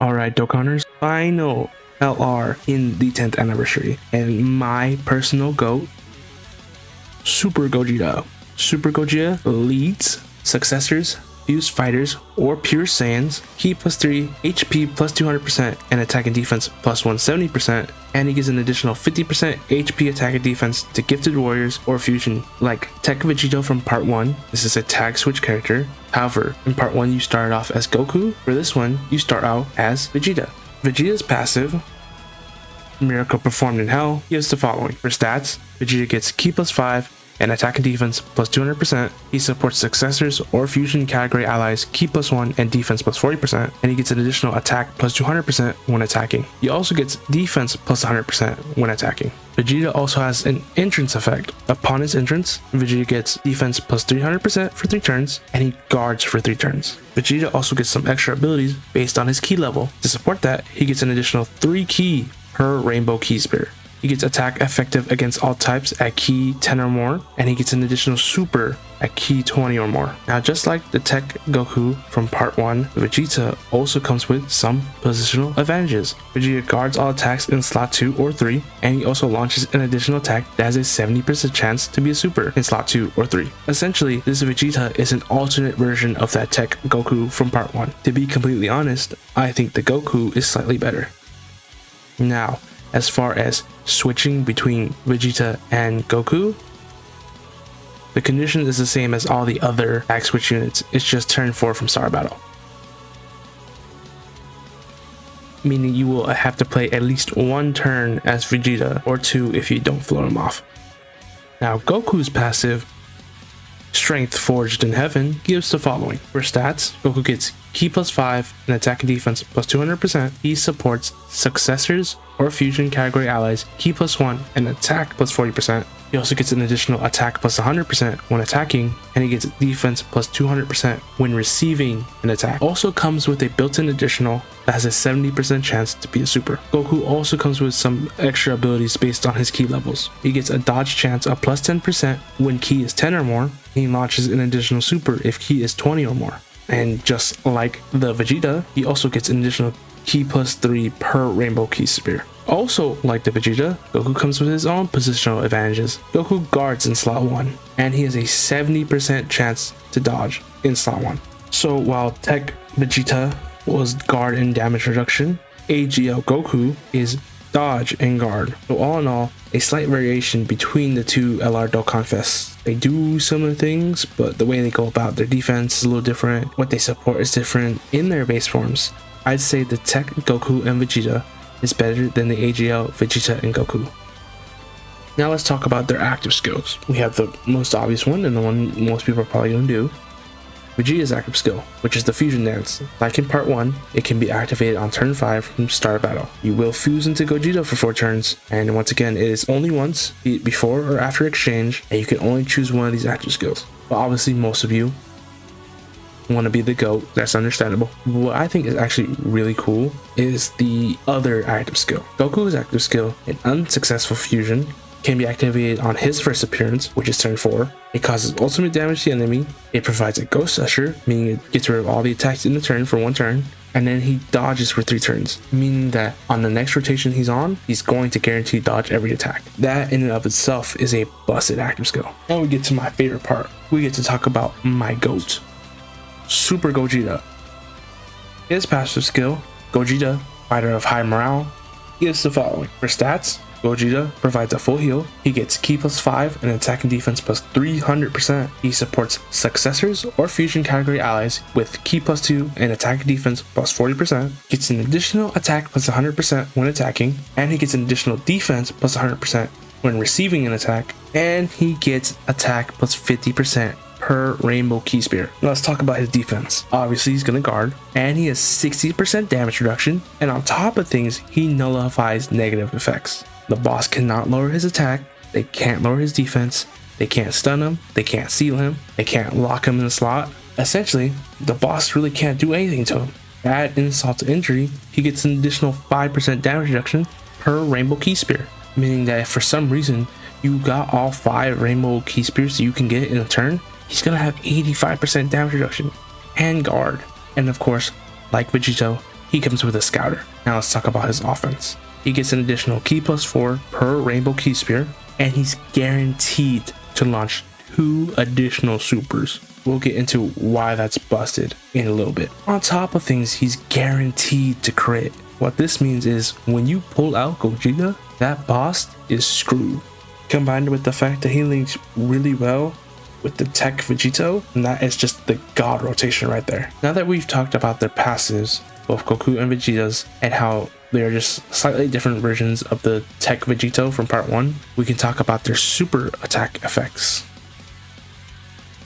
Alright, Dokkaners, final LR in the 10th anniversary, and my personal GOAT, Super Gogeta. Super Gogeta leads, successors, fused fighters, or pure Saiyans, Ki plus 3, HP plus 200%, and attack and defense plus 170%, and he gives an additional 50% HP attack and defense to gifted warriors or fusion, like Tech Vegeta from part 1. This is a tag switch character. However, in part 1 you started off as Goku. For this one, you start out as Vegeta. Vegeta's passive, Miracle Performed in Hell, gives the following. For stats, Vegeta gets Ki plus 5, and attack and defense plus 200%. He supports successors or fusion category allies Ki plus 1 and defense plus 40%, and he gets an additional attack plus 200% when attacking. He also gets defense plus 100% when attacking. Vegeta also has an entrance effect. Upon his entrance, Vegeta gets defense plus 300% for 3 turns, and he guards for 3 turns. Vegeta also gets some extra abilities based on his ki level. To support that, he gets an additional 3 ki per rainbow ki spear. He gets attack effective against all types at Ki 10 or more, and he gets an additional super at Ki 20 or more. Now, just like the Tech Goku from part 1, Vegeta also comes with some positional advantages. Vegeta guards all attacks in slot 2 or 3, and he also launches an additional attack that has a 70% chance to be a super in slot 2 or 3. Essentially, this Vegeta is an alternate version of that Tech Goku from part 1. To be completely honest, I think the Goku is slightly better. Now, as far as switching between Vegeta and Goku, the condition is the same as all the other tag switch units. It's just turn 4 from Star Battle, meaning you will have to play at least 1 turn as Vegeta, or 2 if you don't float him off. Now, Goku's passive, Strength Forged in Heaven, gives the following. For stats, Goku gets Ki plus 5 and attack and defense plus 200%. He supports successors or fusion category allies Ki plus 1 and attack plus 40%. He also gets an additional attack plus 100% when attacking, and he gets defense plus 200% when receiving an attack. Also comes with a built-in additional that has a 70% chance to be a super. Goku also comes with some extra abilities based on his ki levels. He gets a dodge chance of plus 10% when ki is 10 or more. He launches an additional super if ki is 20 or more. And just like the Vegeta, he also gets an additional Ki plus 3 per rainbow ki spear. Also, like the Vegeta, Goku comes with his own positional advantages. Goku guards in slot 1, and he has a 70% chance to dodge in slot 1. So while Tech Vegeta was guard and damage reduction, AGL Goku is dodge and guard. So all in all, a slight variation between the two LR Dokkan Fests. They do similar things, but the way they go about their defense is a little different. What they support is different in their base forms. I'd say the Tech Goku and Vegeta is better than the AGL Vegeta and Goku. Now let's talk about their active skills. We have the most obvious one, and the one most people are probably going to do. Vegeta's active skill, which is the fusion dance. Like in part 1, it can be activated on turn 5 from Star Battle. You will fuse into Gogeta for 4 turns, and once again, it is only once, be it before or after exchange, and you can only choose one of these active skills. But obviously most of you want to be the GOAT, that's understandable. What I think is actually really cool is the other active skill. Goku's active skill, an unsuccessful fusion, can be activated on his first appearance, which is turn 4. It causes ultimate damage to the enemy. It provides a Ghost Usher, meaning it gets rid of all the attacks in the turn for 1 turn. And then he dodges for 3 turns, meaning that on the next rotation he's on, he's going to guarantee dodge every attack. That in and of itself is a busted active skill. Now we get to my favorite part. We get to talk about my GOAT, Super Gogeta. His passive skill, Gogeta, fighter of high morale, gives the following. For stats, Gogeta provides a full heal. He gets Ki plus 5 and attack and defense plus 300%. He supports successors or fusion category allies with Ki plus 2 and attack and defense plus 40%. Gets an additional attack plus 100% when attacking, and he gets an additional defense plus 100% when receiving an attack, and he gets attack plus 50% per rainbow ki spear. Now let's talk about his defense. Obviously he's gonna guard, and he has 60% damage reduction, and on top of things, he nullifies negative effects. The boss cannot lower his attack, they can't lower his defense, they can't stun him, they can't seal him, they can't lock him in the slot. Essentially, the boss really can't do anything to him. Add insult to injury, he gets an additional 5% damage reduction per rainbow ki spear, meaning that if for some reason you got all 5 rainbow ki spears you can get in a turn, he's gonna have 85% damage reduction and guard. And of course, like Vegito, he comes with a Scouter. Now let's talk about his offense. He gets an additional Ki +4 per Rainbow Ki Spear, and he's guaranteed to launch 2 additional supers. We'll get into why that's busted in a little bit. On top of things, he's guaranteed to crit. What this means is when you pull out Gogeta, that boss is screwed. Combined with the fact that he links really well with the Tech Vegito, and that is just the god rotation right there. Now that we've talked about their passives, both Goku and Vegeta's, and how they are just slightly different versions of the Tech Vegito from part 1, we can talk about their super attack effects.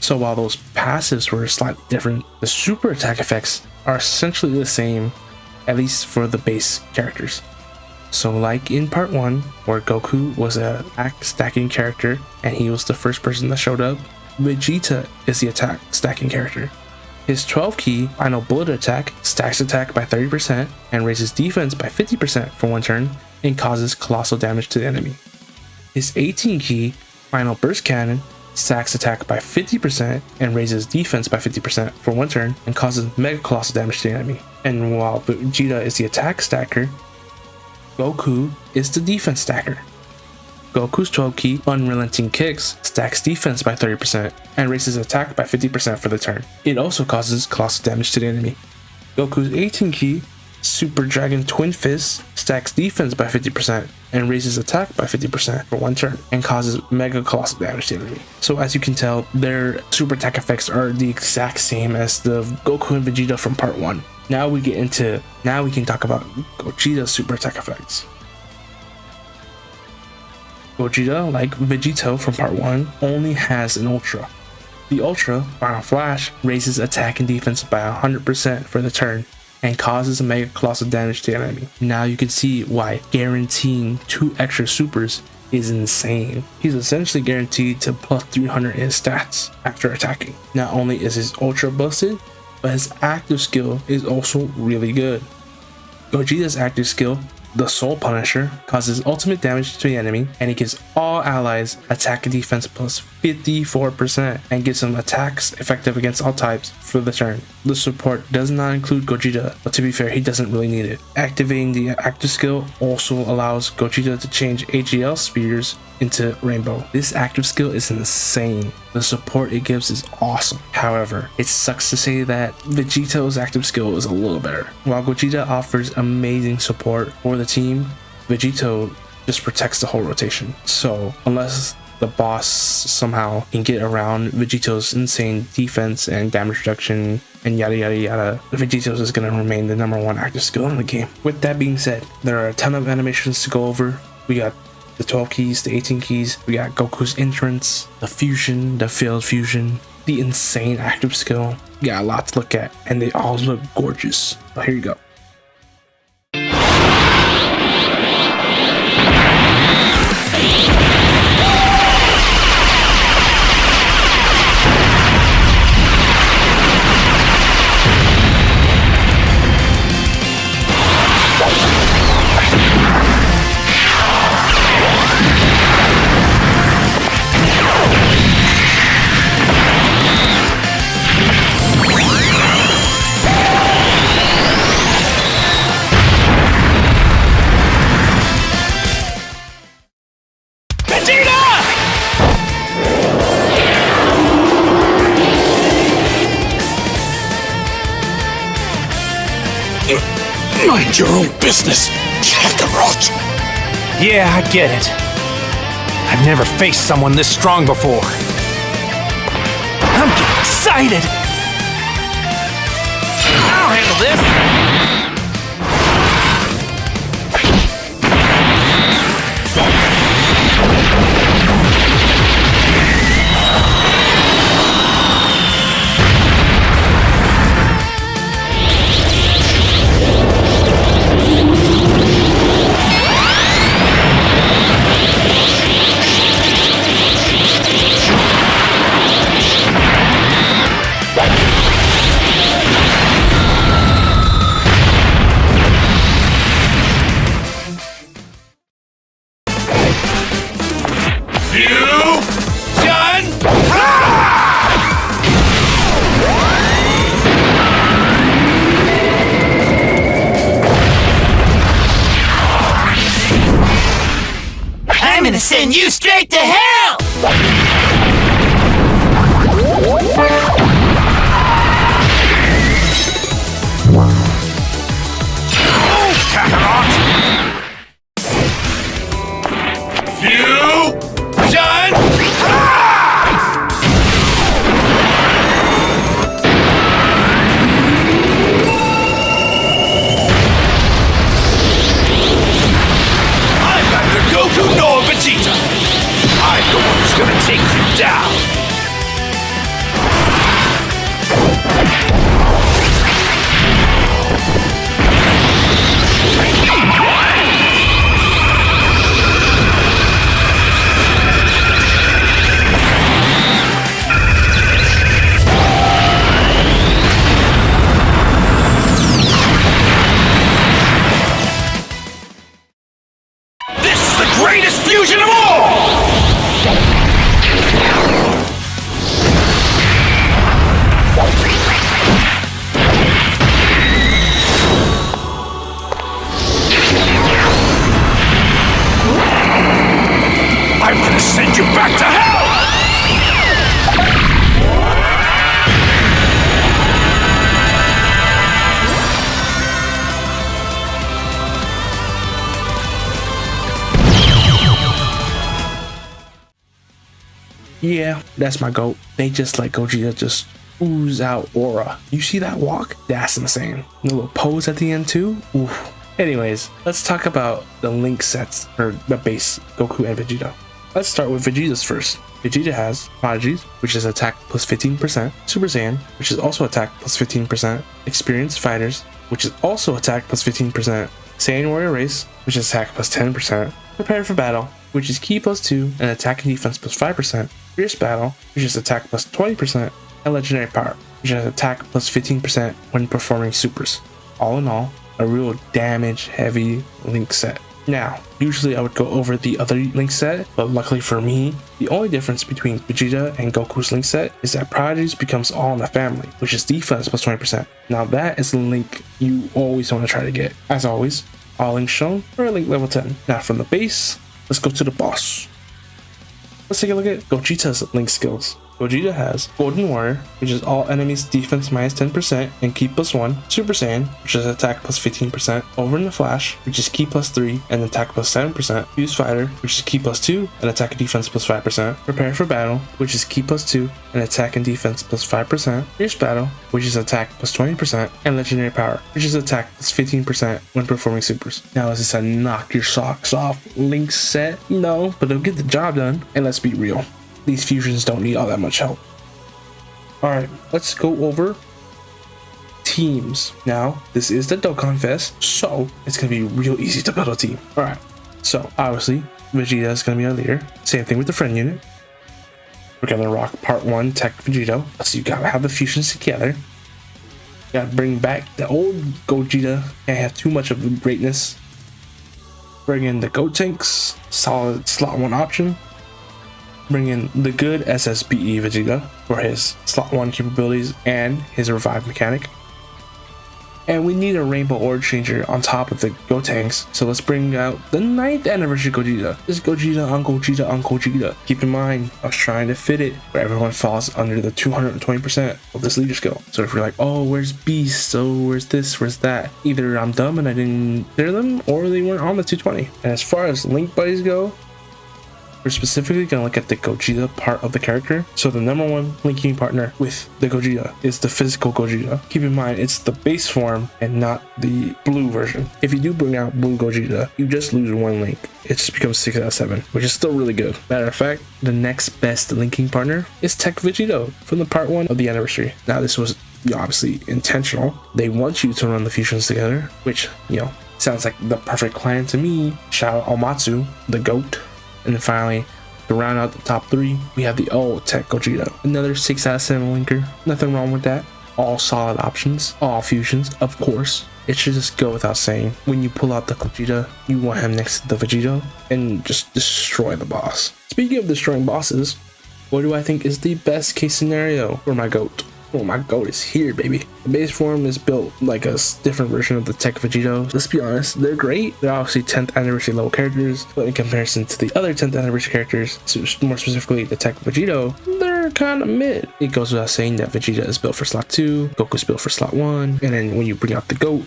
So while those passives were slightly different, the super attack effects are essentially the same, at least for the base characters. So like in part 1, where Goku was a attack stacking character and he was the first person that showed up, Vegeta is the attack stacking character. His 12 Ki final bullet attack stacks attack by 30% and raises defense by 50% for 1 turn and causes colossal damage to the enemy. His 18 Ki final burst cannon stacks attack by 50% and raises defense by 50% for 1 turn and causes mega colossal damage to the enemy. And while Vegeta is the attack stacker, Goku is the defense stacker. Goku's 12 Ki unrelenting kicks stacks defense by 30% and raises attack by 50% for the turn. It also causes colossal damage to the enemy. Goku's 18 Ki Super Dragon Twin Fist stacks defense by 50% and raises attack by 50% for 1 turn and causes mega colossal damage to the enemy. So as you can tell, their super attack effects are the exact same as the Goku and Vegeta from part 1. Now we can talk about Gogeta's super attack effects. Gogeta, like Vegito from part 1, only has an Ultra. The Ultra, Final Flash, raises attack and defense by 100% for the turn and causes mega colossal damage to the enemy. Now you can see why guaranteeing 2 extra supers is insane. He's essentially guaranteed to plus 300 in his stats after attacking. Not only is his Ultra busted, but his active skill is also really good. Gogeta's active skill, the Soul Punisher, causes ultimate damage to the enemy, and he gives all allies attack and defense plus 54% and gives them attacks effective against all types for the turn. The support does not include Gogeta, but to be fair, he doesn't really need it. Activating the active skill also allows Gogeta to change AGL spears into Rainbow. This active skill is insane. The support it gives is awesome. However, it sucks to say that Vegito's active skill is a little better. While Gogeta offers amazing support for the team, Vegito just protects the whole rotation. So unless the boss somehow can get around Vegito's insane defense and damage reduction and yada yada yada, Vegito's is going to remain the #1 active skill in the game. With that being said, there are a ton of animations to go over. We got the 12 keys, the 18 keys, we got Goku's entrance, the fusion, the failed fusion, the insane active skill. We got a lot to look at, and they all look gorgeous. But here you go. Mind your own business, Kakarot! Yeah, I get it. I've never faced someone this strong before. I'm getting excited! I'll handle this! gonna send you straight to hell! Kakarot! Fusion! I'm Dr. Goku Noah Vegeta! I'm the one who's gonna take you down! This is the greatest fusion of all! I'm gonna send you back to hell! Yeah, that's my goat. They just let Gogeta just ooze out aura. You see that walk? That's insane. The little pose at the end too? Oof. Anyways, let's talk about the link sets for the base Goku and Vegeta. Let's start with Vegeta's first. Vegeta has Prodigies, which is attack plus 15%, Super Saiyan, which is also attack plus 15%, Experienced Fighters, which is also attack plus 15%, Saiyan Warrior Race, which is attack plus 10%, Prepare for Battle, which is Ki plus 2 and attack and defense plus 5%, Fierce Battle, which is attack plus 20%, and Legendary Power, which is attack plus 15% when performing supers. All in all, a real damage heavy link set. Now, usually I would go over the other link set, but luckily for me, the only difference between Vegeta and Goku's link set is that Prodigies becomes all in the family, which is defense plus 20%. Now that is the link you always want to try to get. As always, all links shown are a link level 10. Now from the base, let's go to the boss. Let's take a look at Gogeta's link skills. Gogeta has Golden Warrior, which is all enemies defense minus 10% and Ki plus 1, Super Saiyan, which is attack plus 15%, Over in the Flash, which is Ki plus 3 and attack plus 7%, Fuse Fighter, which is Ki plus 2 and attack and defense plus 5%, Prepare for Battle, which is Ki plus 2 and attack and defense plus 5%, Fierce Battle, which is attack plus 20%, and Legendary Power, which is attack plus 15% when performing supers. Now is this a knock your socks off link set? No, but it'll get the job done, and let's be real. These fusions don't need all that much help. Alright, let's go over teams. Now, this is the Dokkan Fest, so it's going to be real easy to build a team. Alright, so obviously, Vegeta is going to be our leader. Same thing with the friend unit. We're going to rock part 1 Tech Vegito. So you got to have the fusions together. You got to bring back the old Gogeta. Can't have too much of the greatness. Bring in the Go Tanks, solid slot 1 option. Bring in the good SSBE Vegeta for his slot 1 capabilities and his revive mechanic. And we need a rainbow orb changer on top of the Gotenks, so let's bring out the 9th anniversary Gogeta. This is Gogeta on Gogeta on Gogeta. Keep in mind, I was trying to fit it where everyone falls under the 220% of this leader skill. So if you're like, oh, where's Beast? So where's this? Where's that? Either I'm dumb and I didn't clear them, or they weren't on the 220. And as far as link buddies go, we're specifically going to look at the Gogeta part of the character. So the number 1 linking partner with the Gogeta is the physical Gogeta. Keep in mind, it's the base form and not the blue version. If you do bring out blue Gogeta, you just lose 1 link. It just becomes 6 out of 7, which is still really good. Matter of fact, the next best linking partner is Tech Vegito from the part 1 of the anniversary. Now this was obviously intentional. They want you to run the fusions together, which, you know, sounds like the perfect plan to me. Shout out Almatsu, the GOAT. And then finally, to round out the top 3, we have the old Tech Gogeta. Another 6 out of 7 linker. Nothing wrong with that. All solid options. All fusions, of course. It should just go without saying. When you pull out the Gogeta, you want him next to the Vegito and just destroy the boss. Speaking of destroying bosses, what do I think is the best case scenario for my GOAT? Oh, my goat is here, baby. The base form is built like a different version of the Tech Vegito. Let's be honest, they're great. They're obviously 10th anniversary level characters, but in comparison to the other 10th anniversary characters, more specifically the Tech Vegito, they're kind of mid. It goes without saying that Vegeta is built for slot 2, Goku's built for slot 1, and then when you bring out the goat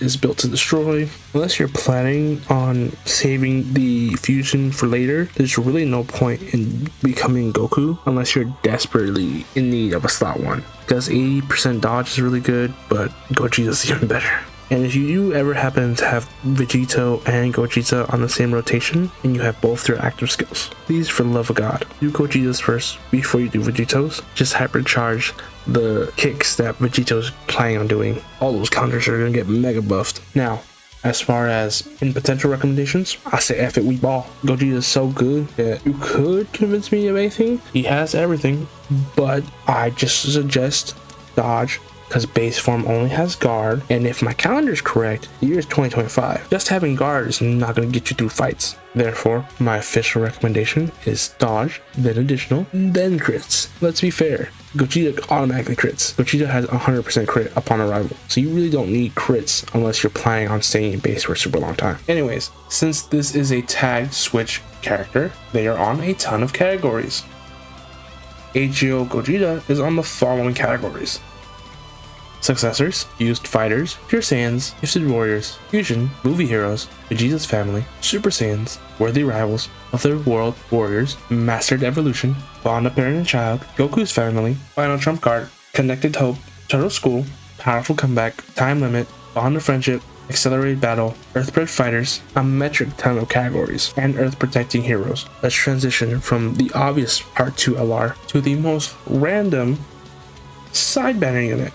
is built to destroy. Unless you're planning on saving the fusion for later, there's really no point in becoming Goku unless you're desperately in need of a slot 1. Because 80% dodge is really good, but Gogeta's even better. And if you do ever happen to have Vegito and Gogeta on the same rotation, and you have both their active skills, please, for the love of God, do Gogeta's first before you do Vegito's. Just hypercharge the kicks that Vegito's planning on doing. All those counters are going to get mega buffed. Now, as far as in potential recommendations, I say F it, we ball. Gogeta is so good that you could convince me of anything. He has everything, but I just suggest dodge, because base form only has guard, and if my calendar is correct, the year is 2025. Just having guard is not going to get you through fights. Therefore, my official recommendation is dodge, then additional, then crits. Let's be fair, Gogeta automatically crits. Gogeta has 100% crit upon arrival, so you really don't need crits unless you're planning on staying in base for a super long time. Anyways, since this is a tag switch character, they are on a ton of categories. AGO Gogeta is on the following categories: successors, used fighters, pure Saiyans, gifted warriors, fusion, movie heroes, Vegeta's family, Super Saiyans, worthy rivals, other world warriors, mastered evolution, bond of parent and child, Goku's family, final trump card, connected hope, turtle school, powerful comeback, time limit, bond of friendship, accelerated battle, earthbred fighters, a metric ton of categories, and earth protecting heroes. Let's transition from the obvious part 2 LR to the most random side banner unit.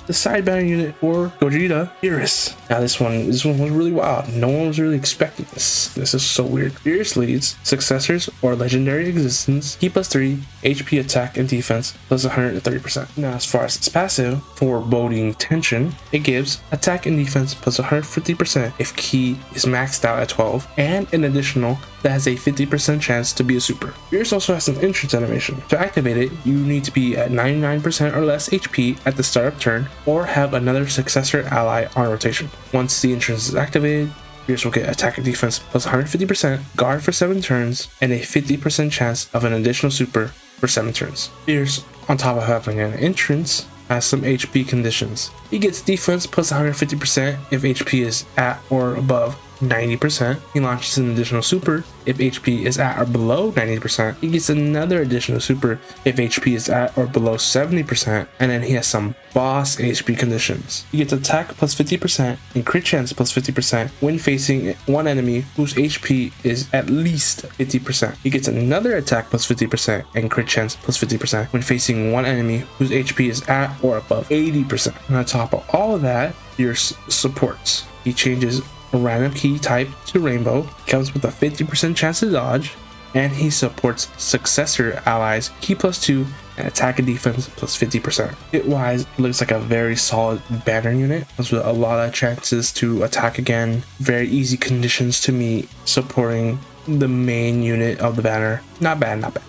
The side banner unit for Gogeta, Beerus. Now this one was really wild. No one was really expecting this. This is so weird. Beerus leads successors or legendary existence, Ki +3, HP attack and defense plus 130%. Now as far as its passive, foreboding tension, it gives attack and defense plus 150% if Ki is maxed out at 12, and an additional that has a 50% chance to be a super. Beerus also has an entrance animation. To activate it, you need to be at 99% or less HP at the start of turn, or have another successor ally on rotation. Once the entrance is activated, Beerus will get attack and defense plus 150%, guard for 7 turns, and a 50% chance of an additional super for 7 turns. Beerus, on top of having an entrance, has some HP conditions. He gets defense plus 150% if HP is at or above 90%. He launches an additional super if HP is at or below 90%. He gets another additional super if HP is at or below 70%. And then he has some boss HP conditions. He gets attack plus 50% and crit chance plus 50% when facing one enemy whose HP is at least 50%. He gets another attack plus 50% and crit chance plus 50% when facing one enemy whose HP is at or above 80%. And on top of all of that, your supports. He changes a random key type to rainbow, comes with a 50% chance to dodge, and he supports successor allies Ki +2 and attack and defense plus 50%. Hit wise, it looks like a very solid banner unit, comes with a lot of chances to attack again, very easy conditions to meet, supporting the main unit of the banner. Not bad, not bad.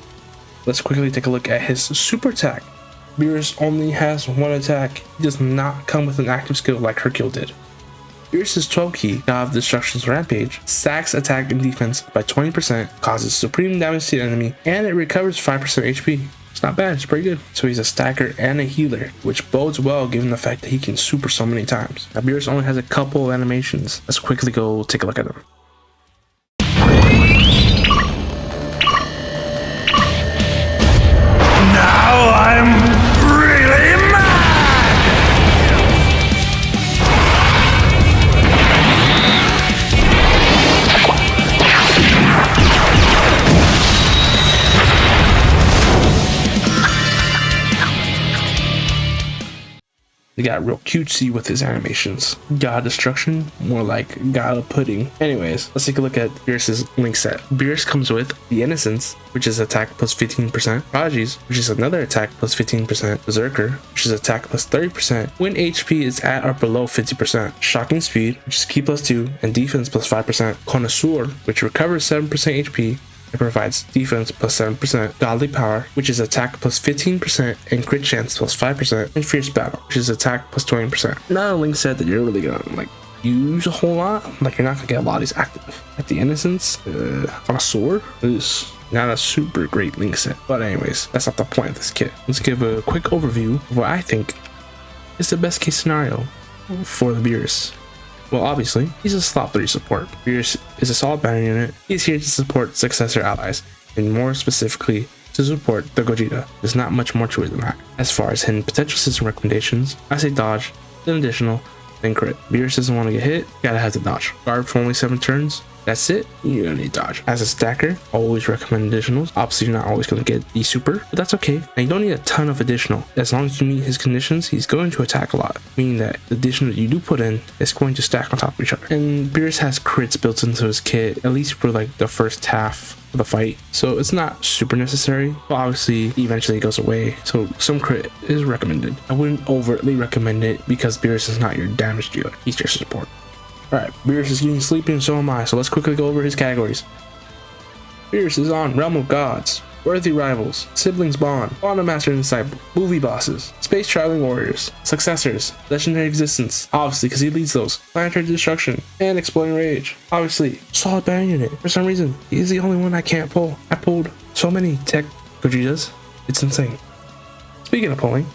Let's quickly take a look at his super attack. Beerus only has one attack. He does not come with an active skill like Hercule did. Beerus' 12 key, God of Destruction's Rampage, stacks attack and defense by 20%, causes supreme damage to the enemy, and it recovers 5% HP. It's not bad, it's pretty good. So he's a stacker and a healer, which bodes well given the fact that he can super so many times. Now Beerus only has a couple of animations. Let's quickly go take a look at them. Now I'm really mad! They got real cutesy with his animations. God Destruction, more like God of Pudding. Anyways, let's take a look at Beerus' link set. Beerus comes with the Innocence, which is attack plus 15%, Prodigies, which is another attack plus 15%, Berserker, which is attack plus 30% when HP is at or below 50%, Shocking Speed, which is Ki +2 and defense plus 5%, Connoisseur, which recovers 7% HP It provides defense plus 7%, godly power, which is attack plus 15%, and crit chance plus 5%, and fierce battle, which is attack plus 20%. Not a link set that you're really gonna like use a whole lot. Like you're not gonna get a lot of these active. At the Innocence, on a sword is not a super great link set. But anyways, that's not the point of this kit. Let's give a quick overview of what I think is the best case scenario for the Beerus. Well, obviously, he's a slot 3 support. Beerus is a solid banner unit. He's here to support successor allies, and more specifically, to support the Gogeta. There's not much more to it than that. As far as hidden potential system recommendations, I say dodge, then additional, then crit. Beerus doesn't want to get hit, gotta have to dodge. Guard for only 7 turns. That's it, you're gonna need dodge. As a stacker, always recommend additionals. Obviously, you're not always gonna get the super, but that's okay. And you don't need a ton of additional. As long as you meet his conditions, he's going to attack a lot, meaning that the additional that you do put in is going to stack on top of each other. And Beerus has crits built into his kit, at least for like the first half of the fight. So it's not super necessary, but obviously eventually it goes away. So some crit is recommended. I wouldn't overtly recommend it because Beerus is not your damage dealer. He's your support. Alright, Beerus is getting sleepy and so am I, so let's quickly go over his categories. Beerus is on Realm of Gods, Worthy Rivals, Siblings Bond, Quantum Master and Disciple, Movie Bosses, Space Traveling Warriors, Successors, Legendary Existence, obviously because he leads those, Planetary Destruction, and Exploding Rage. Obviously, solid banner unit. For some reason, he's the only one I can't pull. I pulled so many tech Gogetas, it's insane. Speaking of pulling,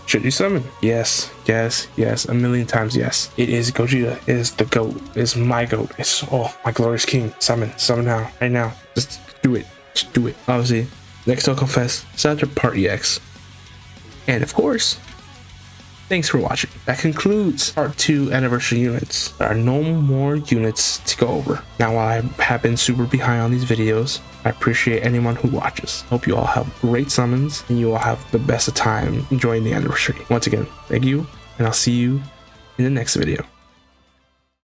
should you summon? Yes, yes, yes, a million times yes. It is Gogeta, it is the GOAT, it is my GOAT, it's my glorious king. Summon now, right now. Just do it, just do it. Obviously, next I'll confess, Saturn Part EX. And of course, thanks for watching. That concludes Part 2 anniversary units. There are no more units to go over. Now, while I have been super behind on these videos, I appreciate anyone who watches. Hope you all have great summons and you all have the best of time enjoying the anniversary. Once again, thank you, and I'll see you in the next video.